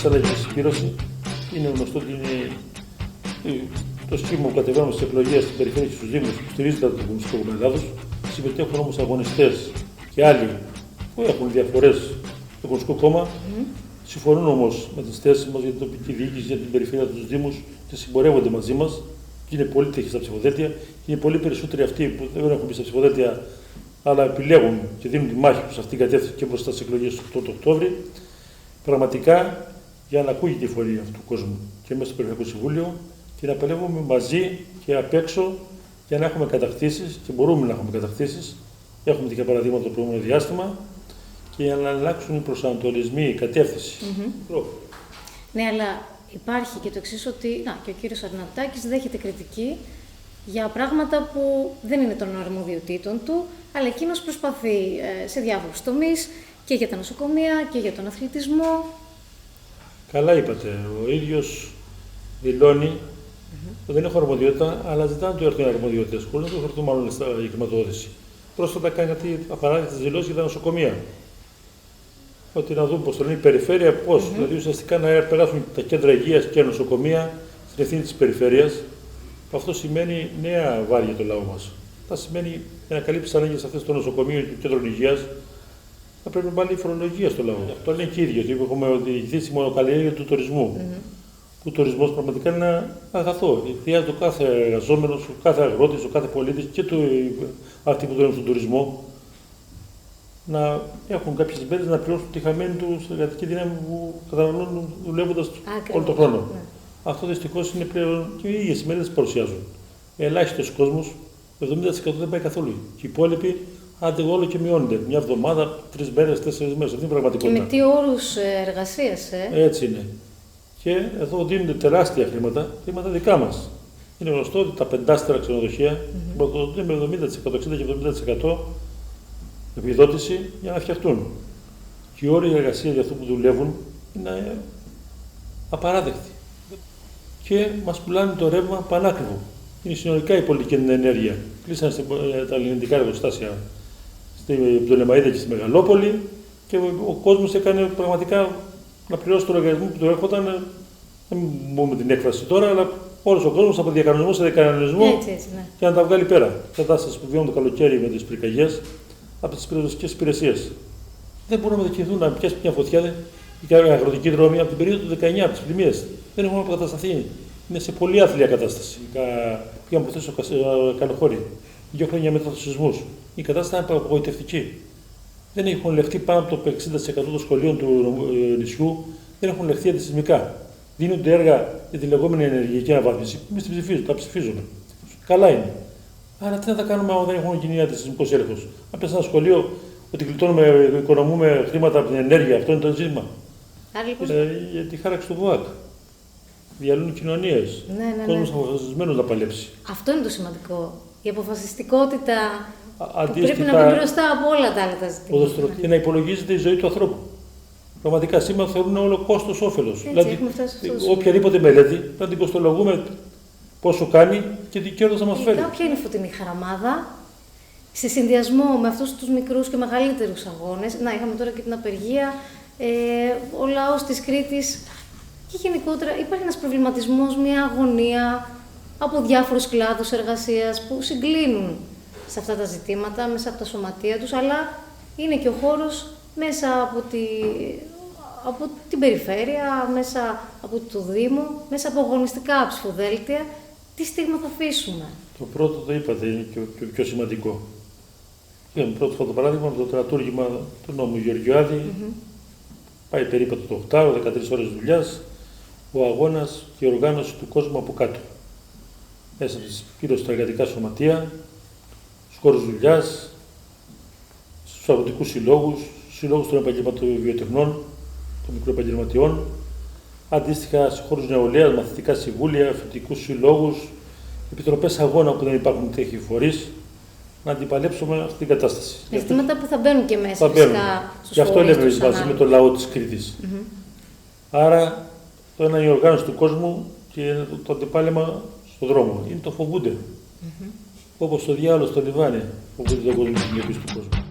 της αλλαγής στη Συγχήρωση. Είναι γνωστό ότι είναι το σχήμα που κατεβαίνουμε στις εκλογές στην περιφέρεια και στους Δήμους που στηρίζεται από το Κομμουνιστικό Κόμμα Ελλάδος. Συμμετέχουν όμως αγωνιστές και άλλοι που έχουν διαφορές στο Κομμουνιστικό Κόμμα. Συμφωνούν όμως με τις θέσεις μας για την τοπική διοίκηση, για την περιφέρεια του Δήμους και συμπορεύονται μαζί μας. Και είναι πολύ τυχεροί στα ψηφοδέλτια. Και είναι πολύ περισσότεροι αυτοί που δεν έχουν μπει στα ψηφοδέλτια, αλλά επιλέγουν και δίνουν τη μάχη τους σε αυτήν την κατεύθυνση και μπροστά στις εκλογές του 8 Οκτώβρη. Πραγματικά για να ακούγεται η φωνή αυτού του κόσμου και μέσα στο Περιφερειακό Συμβούλιο και να παλεύουμε μαζί και απ' έξω για να έχουμε κατακτήσεις και μπορούμε να έχουμε κατακτήσεις. Έχουμε τέτοια παραδείγματα το προηγούμενο διάστημα και για να αλλάξουν οι προσανατολισμοί, η κατεύθυνση. Ναι, αλλά υπάρχει και το εξής ότι και ο κύριος Αρναουτάκης δέχεται κριτική για πράγματα που δεν είναι των αρμοδιοτήτων του, αλλά εκείνος προσπαθεί σε διάφορους τομείς και για τα νοσοκομεία και για τον αθλητισμό. Καλά είπατε. Ο ίδιος δηλώνει ότι δεν έχω αρμοδιότητα, αλλά ζητά να του έρθουν αρμοδιότητες, χωρίς να του έρθουν μάλλον η χρηματοδότηση. Πρόσφατα κάνει κάτι απαράδεκτες δηλώσεις για τα νοσοκομεία. Ότι να δούμε πώς το λένε η περιφέρεια, πώς. Δηλαδή ουσιαστικά να περάσουν τα κέντρα υγείας και νοσοκομεία στην ευθύνη της περιφέρειας. Αυτό σημαίνει νέα βάρη για το λαό μας. Θα σημαίνει για να καλύψει τις ανάγκες αυτές των νοσοκομείων και των κέντρων υγείας, θα πρέπει να βάλει φορολογία στο λαό. Αυτό λένε και οι ίδιοι, ότι έχουμε οδηγηθεί στη μονοκαλλιέργεια του τουρισμού. Που ο τουρισμός πραγματικά είναι ένα αγαθό. Χρειάζεται ο κάθε εργαζόμενος, ο κάθε αγρότης, ο κάθε πολίτης και αυτοί που δουλεύουν στον τουρισμό να έχουν κάποιες μέρες να πληρώσουν τη χαμένη του εργατική δύναμη που καταναλώνουν δουλεύοντας όλο τον χρόνο. Αυτό δυστυχώς είναι πλέον και οι ίδιες ημέρες δεν παρουσιάζουν. Ελάχιστος κόσμος, το 70% δεν πάει καθόλου. Και οι υπόλοιποι, άντε όλο και μειώνονται. Μια εβδομάδα, 3 μέρες, 4 μέρες. Αυτή είναι πραγματικότητα. Και με τι όρους εργασίας, Έτσι είναι. Και εδώ δίνονται τεράστια χρήματα δικά μας. Είναι γνωστό ότι τα 5 ξενοδοχεία με 70%, 60% και 70% επιδότηση για να φτιαχτούν. Και οι όροι εργασία για αυτούς που δουλεύουν είναι απαράδεκτοι. Και μας πουλάνε το ρεύμα πανάκριβο. Είναι συνολικά η πολιτική ενέργεια. Κλείσανε τα ελληνικά εργοστάσια στην Πτολεμαΐδα και στη Μεγαλόπολη και ο κόσμος έκανε πραγματικά να πληρώσει τον λογαριασμό που του έρχονταν. Δεν μπορούμε την έκφραση τώρα, αλλά όλος ο κόσμος από διακανονισμό σε διακανονισμό και να τα βγάλει πέρα. Κατάσταση που βιώνουν το καλοκαίρι με τις πυρκαγιές από τις πυροσβεστικές υπηρεσίες. Δεν μπορούμε να διοικηθούν να πιάσει μια φωτιά η αγροτική δρόμη από την περίοδο του 19, από τις πλημμύρες. Δεν έχουν αποκατασταθεί. Είναι σε πολύ άθλια κατάσταση. Πήγαμε από χθες στο Καλοχώρι, 2 χρόνια μετά τους σεισμούς. Η κατάσταση είναι απογοητευτική. Δεν έχουν λεχθεί πάνω από το 60% των σχολείων του νησιού, δεν έχουν λεχθεί αντισυσμικά. Δίνονται έργα για τη λεγόμενη ενεργειακή αναβάθμιση. Εμείς τα ψηφίζουμε. Καλά είναι. Αλλά τι να τα κάνουμε αν δεν έχουν γίνει αντισυσμικός έλεγχος. Αν πες ένα σχολείο ότι γλιτώνουμε, οικονομούμε χρήματα από την ενέργεια, αυτό είναι το ζήτημα. Για τη χάραξη του ΒΟΑΚ. Διαλύουν κοινωνίες. Ο κόσμος αποφασισμένος να παλέψει. Αυτό είναι το σημαντικό. Η αποφασιστικότητα που πρέπει να μπει μπροστά από όλα τα άλλα τα ζητήματα. Και να υπολογίζεται η ζωή του ανθρώπου. Πραγματικά σήμερα θεωρούν όλο κόστος-όφελος. Δηλαδή, οποιαδήποτε μελέτη να την κοστολογούμε πόσο κάνει και τι κέρδος θα μας φέρει. Ποια είναι η φωτεινή χαραμάδα, σε συνδυασμό με αυτούς τους μικρούς και μεγαλύτερους αγώνες. Είχαμε τώρα και την απεργία, ο λαός της Κρήτης και γενικότερα υπάρχει ένας προβληματισμός, μια αγωνία από διάφορους κλάδους εργασίας που συγκλίνουν σε αυτά τα ζητήματα, μέσα από τα σωματεία τους, αλλά είναι και ο χώρος μέσα από την περιφέρεια, μέσα από το Δήμο, μέσα από αγωνιστικά ψηφοδέλτια. Τι στίγμα θα αφήσουμε? Το πρώτο το είπατε, είναι και το πιο σημαντικό. Είχαμε πρώτο το παράδειγμα με το τερατούργημα του νόμου Γεωργιάδη. Πάει περίπου το 8, 13 ώρες δουλειάς, ο αγώνας και η οργάνωση του κόσμου από κάτω. Μέσα γύρω στα εργατικά σωματεία, στους χώρους δουλειάς, στους αγροτικούς συλλόγους, στους συλλόγους των επαγγελματοβιοτεχνών, των μικροεπαγγελματιών, αντίστοιχα σε χώρους νεολαίας, μαθητικά συμβούλια, φοιτητικούς συλλόγους, επιτροπές αγώνα που δεν υπάρχουν τέτοιοι φορείς, να αντιπαλέψουμε αυτή την κατάσταση. Ζητήματα που θα μπαίνουν και μέσα φυσικά στους. Γι' αυτό λέμε μαζί με το λαό της Κρήτης. Άρα το ένα είναι η οργάνωση του κόσμου και το αντιπάλεμα στον δρόμο. Είναι το φοβούνται. Όπως το διάολο στο λιβάνι, φοβούνται τον κόσμο, την του κόσμου.